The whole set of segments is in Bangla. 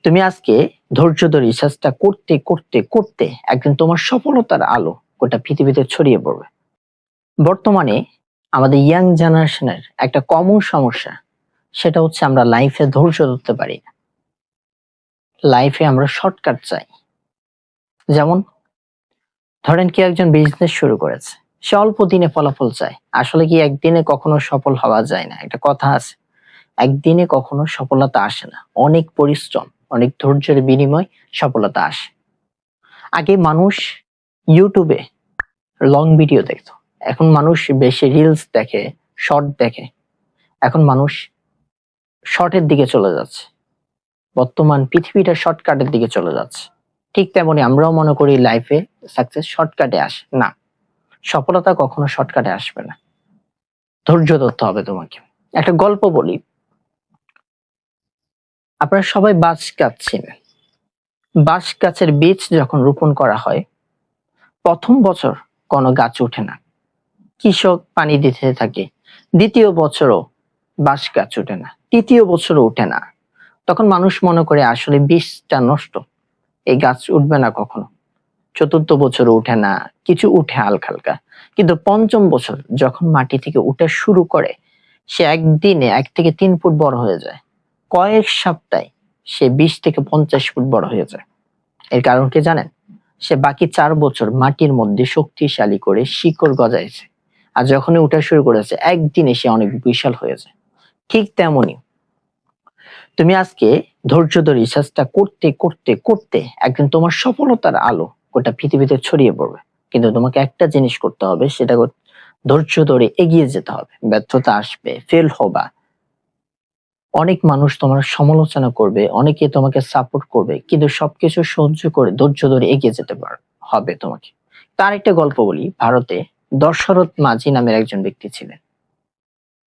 তুমি আজকে ধৈর্য ধরে রিসার্চটা করতে করতে করতে একদিন তোমার সফলতার আলো গোটা পৃথিবীতে ছড়িয়ে পড়বে। বর্তমানে আমাদের ইয়াং জেনারেশনের একটা কমন সমস্যা, সেটা হচ্ছে আমরা লাইফে ধৈর্য ধরতে পারি না। লাইফে আমরা শর্টকাট চাই। যেমন ধরেন কেউ একজন বিজনেস শুরু করেছে, সে অল্প দিনে ফলাফল চায়। আসলে কি একদিনে কখনো সফল হওয়া যায় না? একটা কথা আছে, একদিনে কখনো সফলতা আসে না। অনেক পরিশ্রম, অনেক ধৈর্যের বিনিময় সফলতা আসে। আগে মানুষ ইউটিউবে লং ভিডিও দেখতো, এখন মানুষ বেশি রিলস দেখে, শর্ট দেখে। এখন মানুষ শর্টের দিকে চলে যাচ্ছে। বর্তমান পৃথিবীটা শর্টকাটের দিকে চলে যাচ্ছে। ঠিক তেমনি আমরাও মনে করি লাইফে সাকসেস শর্টকাটে আসে না। সফলতা কখনো শর্টকাটে আসবে না। ধৈর্য ধরতে হবে তোমাকে। একটা গল্প বলি। আপনারা সবাই বাঁশ গাছ চেনেন। বাঁশ গাছের বীজ যখন রোপণ করা হয়, প্রথম বছর কোনো গাছ ওঠে না, কৃষক পানি দিতে থাকে। দ্বিতীয় বছরও বাঁশ গাছ ওঠে না, তৃতীয় বছরও ওঠে না। তখন মানুষ মনে করে আসলে বীজটা নষ্ট, এই গাছ উঠবে না কখনো। চতুর্থ বছরও উঠে না, কিছু উঠে হালকা হালকা। কিন্তু পঞ্চম বছর যখন মাটি থেকে উঠে শুরু করে, সে একদিনে 1 থেকে 3 ফুট বড় হয়ে যায়। কয়েক সপ্তাহে সে 20 থেকে 50 ফুট বড় হয়ে যায়। এর কারণ কি জানেন? সে বাকি 4 বছর মাটির মধ্যে শক্তিশালী করে শিকড় গজাইছে। আর যখনই উঠা শুরু করেছে, একদিনে সে অনেক বিশাল হয়ে যায়। ঠিক তেমনি তুমি আজকে ধৈর্য ধরে রিসার্চটা করতে করতে করতে একদিন তোমার সফলতার আলো গোটা পৃথিবীতে ছড়িয়ে পড়বে। কিন্তু তোমাকে একটা জিনিস করতে হবে, সেটা ধৈর্য ধরে এগিয়ে যেতে হবে। ব্যর্থতা আসবে, ফেল হবা, অনেক মানুষ তোমার সমালোচনা করবে, অনেকে তোমাকে সাপোর্ট করবে, কিন্তু সবকিছু সহ্য করে ধৈর্য ধরে এগিয়ে যেতে হবে তোমাকে। তার একটা গল্প বলি। ভারতে দশরথ মাঝি নামের একজন ব্যক্তি ছিলেন।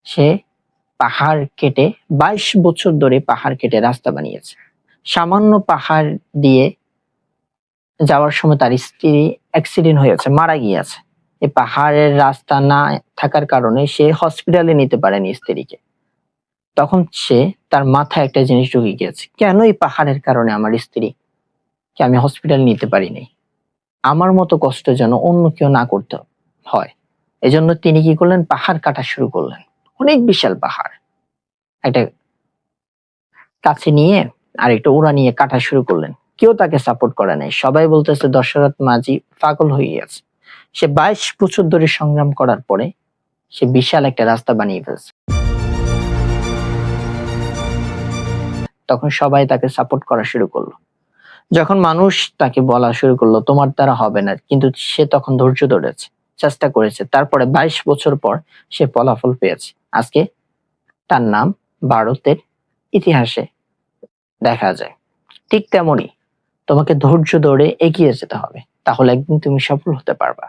সে পাহাড় কেটে 22 বছর ধরে পাহাড় কেটে রাস্তা বানিয়েছে। সামান্য পাহাড় দিয়ে যাওয়ার সময় তার স্ত্রী অ্যাক্সিডেন্ট হয়েছে, মারা গিয়েছে। এই পাহাড়ের রাস্তা না থাকার কারণে সে হসপিটালে নিতে পারেনি স্ত্রীকে। তখন সে তার মাথায় একটা জিনিস ঢুকে গিয়েছে, কেন এই পাহাড়ের কারণে আমার স্ত্রীকে আমি হসপিটাল নিতে পারিনি? আমার মতো কষ্ট যেন অন্য কেউ না করতে হয়। এজন্য তিনি কি করলেন? পাহাড় কাটা শুরু করলেন। অনেক বিশাল পাহাড় একটা কাছে নিয়ে আর একটা ওড়া নিয়ে কাটা শুরু করলেন। কেউ তাকে সাপোর্ট করে নাই। সবাই বলতেছে দশরথ মাঝি পাগল হয়ে গেছে। সে 22 বছর ধরে সংগ্রাম করার পরে সে বিশাল একটা রাস্তা বানিয়ে ফেলছে। তখন সবাই তাকে সাপোর্ট করা শুরু করলো। যখন মানুষ তাকে বলা শুরু করলো তোমার দ্বারা হবে না, কিন্তু সে তখন ধৈর্য ধরেছে, চেষ্টা করেছে। তারপরে 22 বছর পর সে ফলাফল পেয়েছে। আজকে তার নাম ভারতের ইতিহাসে দেখা যায়। ঠিক তেমনি তোমাকে ধৈর্য ধরে এগিয়ে যেতে হবে, তাহলে একদিন তুমি সফল হতে পারবা।